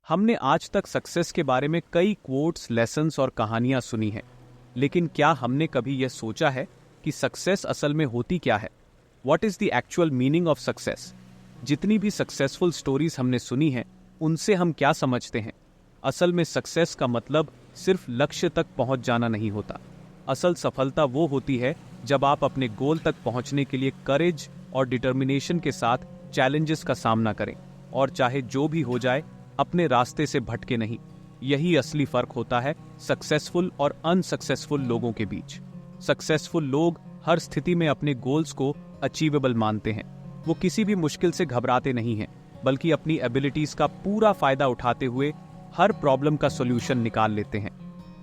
हमने आज तक सक्सेस के बारे में कई कोट्स, लेसन्स और कहानियां सुनी हैं, लेकिन क्या हमने कभी यह सोचा है कि सक्सेस असल में होती क्या है? What is the actual meaning of success? जितनी भी सक्सेसफुल स्टोरीज हमने सुनी हैं, उनसे हम क्या समझते हैं? असल में सक्सेस का मतलब सिर्फ लक्ष्य तक पहुंच जाना नहीं होता। असल सफलता वो होती है जब आप अपने गोल तक पहुंचने के लिए करेज और डिटर्मिनेशन के साथ चैलेंजेस का सामना करें, और चाहे जो भी हो जाए अपने रास्ते से भटके नहीं। यही असली फर्क होता है सक्सेसफुल और अनसक्सेसफुल लोगों के बीच। सक्सेसफुल लोग हर स्थिति में अपने गोल्स को अचीवेबल मानते हैं। वो किसी भी मुश्किल से घबराते नहीं हैं, बल्कि अपनी एबिलिटीज का पूरा फायदा उठाते हुए हर प्रॉब्लम का सॉल्यूशन निकाल लेते हैं।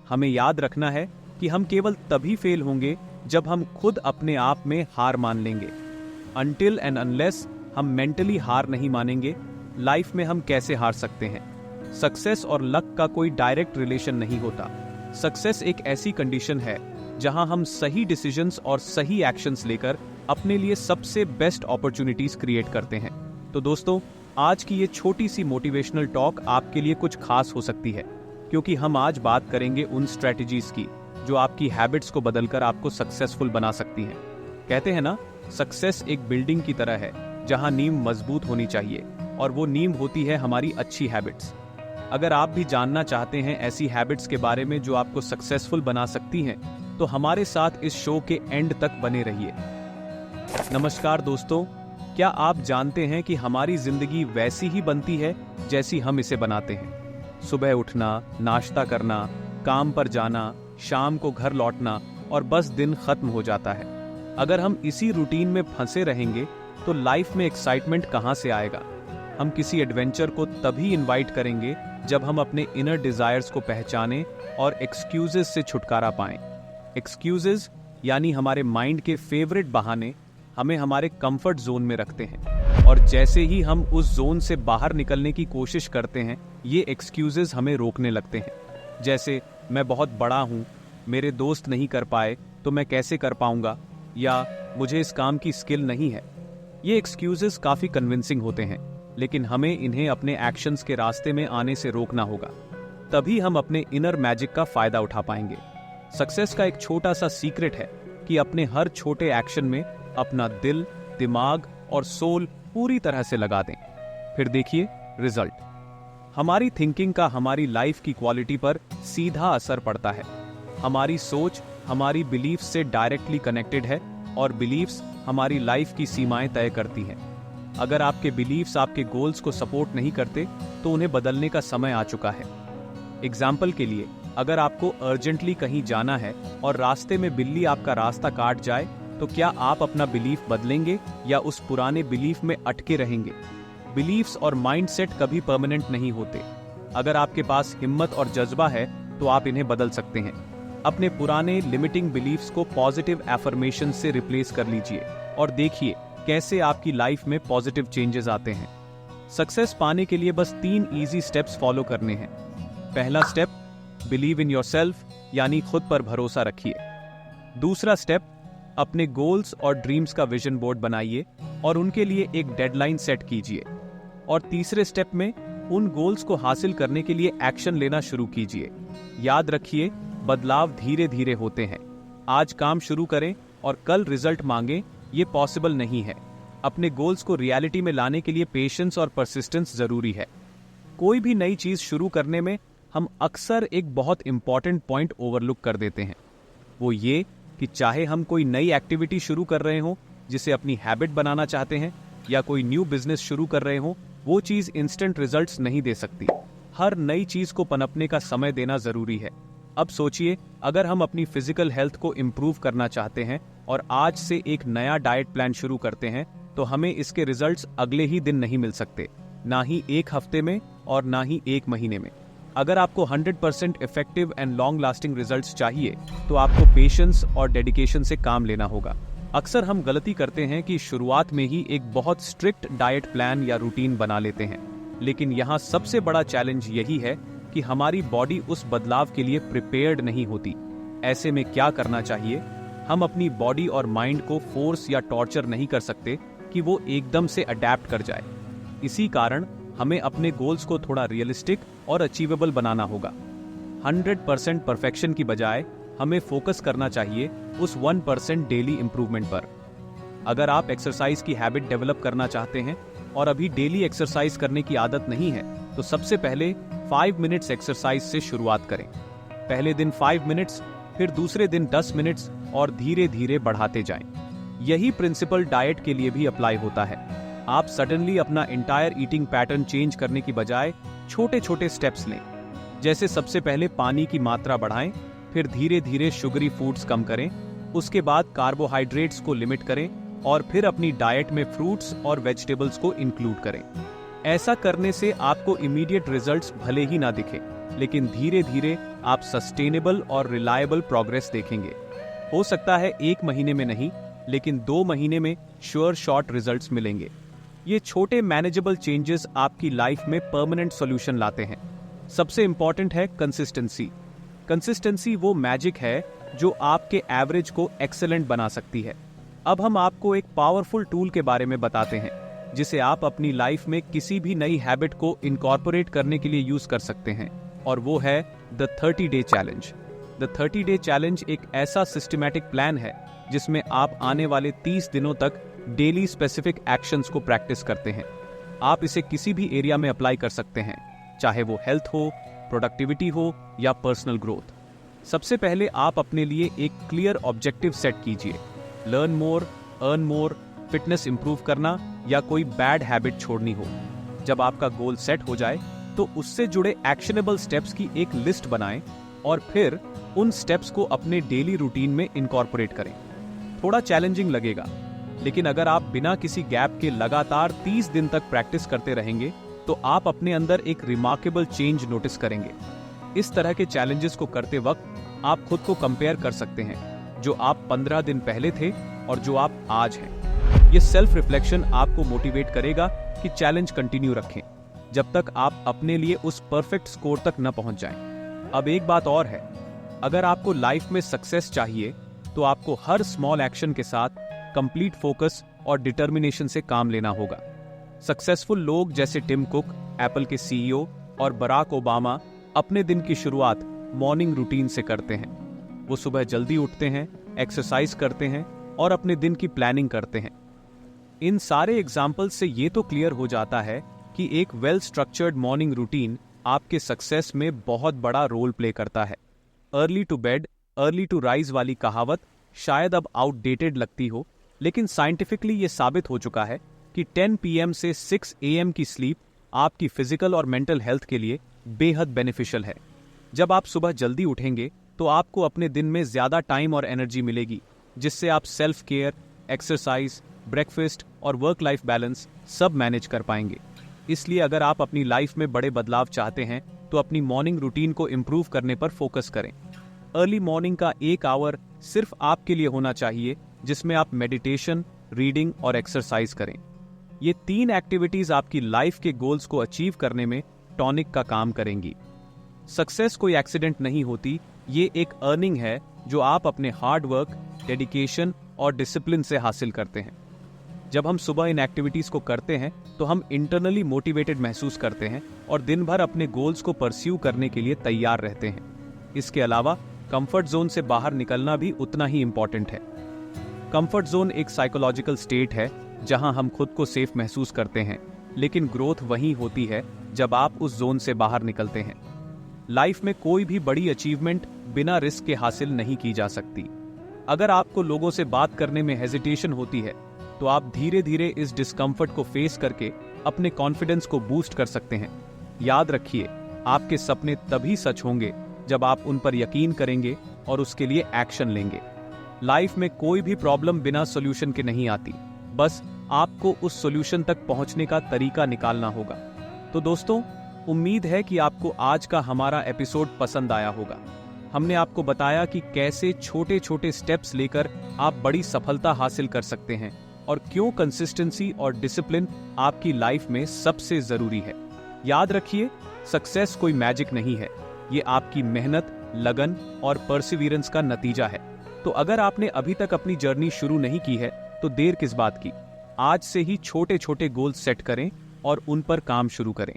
हमें याद रखना है कि हम केवल तभी फेल होंगे जब हम खुद अपने आप में हार मान लेंगे। अनटिल एंड अनलेस हम मेंटली हार नहीं मानेंगे, लाइफ में हम कैसे हार सकते हैं? सक्सेस और लक का कोई डायरेक्ट रिलेशन नहीं होता। सक्सेस एक ऐसी कंडीशन है जहां हम सही डिसीजंस और सही एक्शंस लेकर अपने लिए सबसे बेस्ट अपॉर्चुनिटीज क्रिएट करते हैं। तो दोस्तों, आज की ये छोटी सी मोटिवेशनल टॉक आपके लिए कुछ खास हो सकती है, क्योंकि हम आज बात करेंगे उन स्ट्रेटजीज की जो आपकी हैबिट्स को बदलकर आपको सक्सेसफुल बना सकती हैं। कहते हैं ना, सक्सेस एक बिल्डिंग की तरह है जहां नींव मजबूत होनी चाहिए, और वो नींव होती है हमारी अच्छी हैबिट्स। अगर आप भी जानना चाहते हैं ऐसी हैबिट्स के बारे में जो आपको सक्सेसफुल बना सकती हैं, तो हमारे साथ इस शो के एंड तक बने रहिए। नमस्कार दोस्तों, क्या आप जानते हैं कि हमारी जिंदगी वैसी ही बनती है जैसी हम इसे बनाते हैं? सुबह उठना, नाश्ता करना, काम पर जाना, शाम को घर लौटना, और बस दिन खत्म हो जाता है। अगर हम इसी रूटीन में फंसे रहेंगे तो लाइफ में एक्साइटमेंट कहां से आएगा? हम किसी एडवेंचर को तभी इनवाइट करेंगे जब हम अपने इनर डिजायर्स को पहचानें और एक्सक्यूजेस से छुटकारा पाएं। एक्सक्यूजेस यानी हमारे माइंड के फेवरेट बहाने हमें हमारे कंफर्ट जोन में रखते हैं, और जैसे ही हम उस जोन से बाहर निकलने की कोशिश करते हैं, ये एक्सक्यूजेस हमें रोकने लगते हैं। जैसे, मैं बहुत बड़ा हूँ, मेरे दोस्त नहीं कर पाए तो मैं कैसे कर पाऊंगा, या मुझे इस काम की स्किल नहीं है। ये एक्सक्यूजेस काफी कन्विंसिंग होते हैं, लेकिन हमें इन्हें अपने एक्शंस के रास्ते में आने से रोकना होगा। तभी हम अपने इनर मैजिक का फायदा उठा पाएंगे। सक्सेस का एक छोटा सा सीक्रेट है कि अपने हर छोटे एक्शन में अपना दिल, दिमाग और सोल पूरी तरह से लगा दें। फिर देखिए रिजल्ट। हमारी थिंकिंग का हमारी लाइफ की क्वालिटी पर सीधा असर पड़ता है। हमारी सोच हमारी बिलीफ्स से डायरेक्टली कनेक्टेड है, और बिलीफ्स हमारी लाइफ की सीमाएं तय करती हैं। अगर आपके बिलीफ्स आपके गोल्स को सपोर्ट नहीं करते, तो उन्हें बदलने का समय आ चुका है। एग्जाम्पल के लिए, अगर आपको अर्जेंटली कहीं जाना है और रास्ते में बिल्ली आपका रास्ता काट जाए, तो क्या आप अपना बिलीफ बदलेंगे या उस पुराने बिलीफ में अटके रहेंगे? बिलीफ्स और माइंडसेट कभी परमानेंट नहीं होते। अगर आपके पास हिम्मत और जज्बा है तो आप इन्हें बदल सकते हैं। अपने पुराने लिमिटिंग बिलीफ्स को पॉजिटिव एफर्मेशन से रिप्लेस कर लीजिए, और देखिए कैसे आपकी लाइफ में पॉजिटिव चेंजेस आते हैं। सक्सेस पाने के लिए बस 3 इजी स्टेप्स फॉलो करने हैं। पहला स्टेप, बिलीव इन योरसेल्फ, यानी खुद पर भरोसा रखिए। दूसरा स्टेप, अपने गोल्स और ड्रीम्स का विजन बोर्ड बनाइए और उनके लिए एक डेडलाइन सेट कीजिए। और तीसरे स्टेप में उन गोल्स को हासिल करने के लिए एक्शन लेना शुरू कीजिए। याद रखिए, बदलाव धीरे धीरे होते हैं। आज काम शुरू करें और कल रिजल्ट मांगें, ये पॉसिबल नहीं है। अपने गोल्स को रियलिटी में लाने के लिए पेशेंस और परसिस्टेंस जरूरी है। कोई भी नई चीज शुरू करने में हम अक्सर एक बहुत इंपॉर्टेंट पॉइंट ओवरलुक कर देते हैं। वो ये कि चाहे हम कोई नई एक्टिविटी शुरू कर रहे हो, जिसे अपनी हैबिट बनाना चाहते हैं, या कोई न्यू बिजनेस शुरू कर रहे हो, वो चीज इंस्टेंट रिजल्ट्स नहीं दे सकती। हर नई चीज को पनपने का समय देना जरूरी है। अब सोचिए, अगर हम अपनी फिजिकल हेल्थ को इम्प्रूव करना चाहते हैं और आज से एक नया डाइट प्लान शुरू करते हैं, तो हमें इसके रिजल्ट्स अगले ही दिन नहीं मिल सकते, ना ही एक हफ्ते में और ना ही एक महीने में। अगर आपको 100% effective and long lasting results चाहिए, तो आपको पेशेंस और डेडिकेशन से काम लेना होगा। अक्सर हम गलती करते हैं कि शुरुआत में ही एक बहुत स्ट्रिक्ट डाइट प्लान या रूटीन बना लेते हैं, लेकिन यहाँ सबसे बड़ा चैलेंज यही है कि हमारी बॉडी उस बदलाव के लिए प्रिपेयर्ड नहीं होती। ऐसे में क्या करना चाहिए? हम अपनी बॉडी और माइंड को फोर्स या टॉर्चर नहीं कर सकते कि वो एकदम से अडैप्ट कर जाए। इसी कारण हमें अपने गोल्स को थोड़ा रियलिस्टिक और अचीवेबल बनाना होगा। 100% परफेक्शन की बजाय हमें फोकस करना चाहिए उस 1% डेली इंप्रूवमेंट पर। अगर आप एक्सरसाइज की हैबिट डेवलप करना चाहते हैं और अभी डेली एक्सरसाइज करने की आदत नहीं है, तो सबसे पहले 5 मिनट्स एक्सरसाइज से शुरुआत करें। पहले दिन 5 मिनट्स, फिर दूसरे दिन 10 मिनट्स और धीरे धीरे बढ़ाते जाएं। यही प्रिंसिपल डाइट के लिए भी अप्लाई होता है। आप सडनली अपना इंटायर ईटिंग पैटर्न चेंज करने की बजाय छोटे छोटे स्टेप्स लें। जैसे सबसे पहले पानी की मात्रा बढ़ाएं, फिर धीरे धीरे शुगरी फूड्स कम करें, उसके बाद कार्बोहाइड्रेट्स को लिमिट करें और फिर अपनी डाइट में फ्रूट्स और वेजिटेबल्स को इंक्लूड करें। ऐसा करने से आपको इमीडिएट रिजल्ट्स भले ही ना दिखे, लेकिन धीरे धीरे आप सस्टेनेबल और रिलायबल प्रोग्रेस देखेंगे। हो सकता है 1 महीने में नहीं, लेकिन 2 महीने में श्योर शॉर्ट रिजल्ट्स मिलेंगे। ये छोटे मैनेजेबल चेंजेस आपकी लाइफ में परमानेंट सॉल्यूशन लाते हैं। सबसे इंपॉर्टेंट है कंसिस्टेंसी। कंसिस्टेंसी वो मैजिक है जो आपके एवरेज को एक्सेलेंट बना सकती है। अब हम आपको एक पावरफुल टूल के बारे में बताते हैं, जिसे आप अपनी लाइफ में किसी भी नई हैबिट को इनकॉर्पोरेट करने के लिए यूज कर सकते हैं, और वो है the 30 day challenge. The 30 day challenge एक ऐसा सिस्टमैटिक प्लान है जिसमें आप आने वाले 30 दिनों तक डेली स्पेसिफिक एक्शंस को प्रैक्टिस करते हैं। आप इसे किसी भी एरिया में अप्लाई कर सकते हैं, चाहे वो हेल्थ हो, प्रोडक्टिविटी हो या पर्सनल ग्रोथ। सबसे पहले आप अपने लिए एक क्लियर ऑब्जेक्टिव सेट कीजिए। Learn more, earn more, fitness improve करना या कोई बैड हैबिट छोड़नी हो। जब आपका गोल सेट हो जाए तो उससे जुड़े एक्शनेबल स्टेप्स की एक लिस्ट बनाएं और फिर उन स्टेप्स को अपने डेली रूटीन में इनकॉर्पोरेट करें। थोड़ा चैलेंजिंग लगेगा, लेकिन अगर आप बिना किसी गैप के लगातार 30 दिन तक प्रैक्टिस करते रहेंगे तो आप अपने अंदर एक रिमार्केबल चेंज नोटिस करेंगे। इस तरह के चैलेंजेस को करते वक्त आप खुद को कंपेयर कर सकते हैं, जो आप 15 दिन पहले थे और जो आप आज हैं। ये सेल्फ रिफ्लेक्शन आपको मोटिवेट करेगा कि चैलेंज कंटिन्यू रखें जब तक आप अपने लिए उस परफेक्ट स्कोर तक न पहुंच जाएं। अब एक बात और है, अगर आपको लाइफ में सक्सेस चाहिए तो आपको हर स्मॉल एक्शन के साथ कंप्लीट फोकस और डिटर्मिनेशन से काम लेना होगा। सक्सेसफुल लोग जैसे टिम कुक, एप्पल के सीईओ, और बराक ओबामा अपने दिन की शुरुआत मॉर्निंग रूटीन से करते हैं। वो सुबह जल्दी उठते हैं, एक्सरसाइज करते हैं और अपने दिन की प्लानिंग करते हैं। इन सारे एग्जाम्पल्स से ये तो क्लियर हो जाता है कि एक वेल स्ट्रक्चर्ड मॉर्निंग रूटीन आपके सक्सेस में बहुत बड़ा रोल प्ले करता है। Early to bed, early to rise वाली कहावत शायद अब आउटडेटेड लगती हो, लेकिन साइंटिफिकली ये साबित हो चुका है कि 10 PM से 6 AM की स्लीप आपकी फिजिकल और मेंटल हेल्थ के लिए बेहद बेनिफिशियल है। जब आप सुबह जल्दी उठेंगे तो आपको अपने दिन में ज्यादा टाइम और एनर्जी मिलेगी, जिससे आप सेल्फ केयर, एक्सरसाइज, ब्रेकफास्ट और वर्क लाइफ बैलेंस सब मैनेज कर पाएंगे। इसलिए अगर आप अपनी लाइफ में बड़े बदलाव चाहते हैं तो अपनी मॉर्निंग रूटीन को इम्प्रूव करने पर फोकस करें। अर्ली मॉर्निंग का 1 आवर सिर्फ आपके लिए होना चाहिए, जिसमें आप मेडिटेशन, रीडिंग और एक्सरसाइज करें। ये 3 एक्टिविटीज आपकी लाइफ के गोल्स को अचीव करने में टॉनिक का काम करेंगी। सक्सेस कोई एक्सीडेंट नहीं होती, ये एक अर्निंग है जो आप अपने हार्ड वर्क, डेडिकेशन और डिसिप्लिन से हासिल करते हैं। जब हम सुबह इन एक्टिविटीज को करते हैं तो हम इंटरनली मोटिवेटेड महसूस करते हैं और दिन भर अपने गोल्स को परस्यू करने के लिए तैयार रहते हैं। इसके अलावा कंफर्ट जोन से बाहर निकलना भी उतना ही इंपॉर्टेंट है। कंफर्ट जोन एक साइकोलॉजिकल स्टेट है जहां हम खुद को सेफ महसूस करते हैं, लेकिन ग्रोथ वहीं होती है जब आप उस जोन से बाहर निकलते हैं। लाइफ में कोई भी बड़ी अचीवमेंट बिना रिस्क के हासिल नहीं की जा सकती। अगर आपको लोगों से बात करने में हेजिटेशन होती है तो आप धीरे धीरे इस डिस्कम्फर्ट को फेस करके अपने कॉन्फिडेंस को बूस्ट कर सकते हैं। याद रखिए, आपके सपने तभी सच होंगे जब आप उन पर यकीन करेंगे और उसके लिए एक्शन लेंगे। लाइफ में कोई भी प्रॉब्लम बिना सॉल्यूशन के नहीं आती, बस आपको उस सॉल्यूशन तक पहुंचने का तरीका निकालना होगा। तो दोस्तों, उम्मीद है कि आपको आज का हमारा एपिसोड पसंद आया होगा। हमने आपको बताया कि कैसे छोटे छोटे स्टेप्स लेकर आप बड़ी सफलता हासिल कर सकते हैं और क्यों कंसिस्टेंसी और डिसिप्लिन आपकी लाइफ में सबसे जरूरी है। याद रखिए, सक्सेस कोई मैजिक नहीं है, ये आपकी मेहनत, लगन और परसिवियरेंस का नतीजा है। तो अगर आपने अभी तक अपनी जर्नी शुरू नहीं की है तो देर किस बात की। आज से ही छोटे छोटे गोल्स सेट करें और उन पर काम शुरू करें।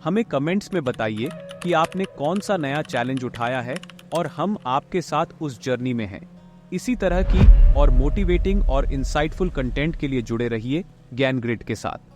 हमें कमेंट्स में बताइए कि आपने कौन सा नया चैलेंज उठाया है और हम आपके साथ उस जर्नी में हैं। इसी तरह की और मोटिवेटिंग और इंसाइटफुल कंटेंट के लिए जुड़े रहिए ज्ञान ग्रिड के साथ।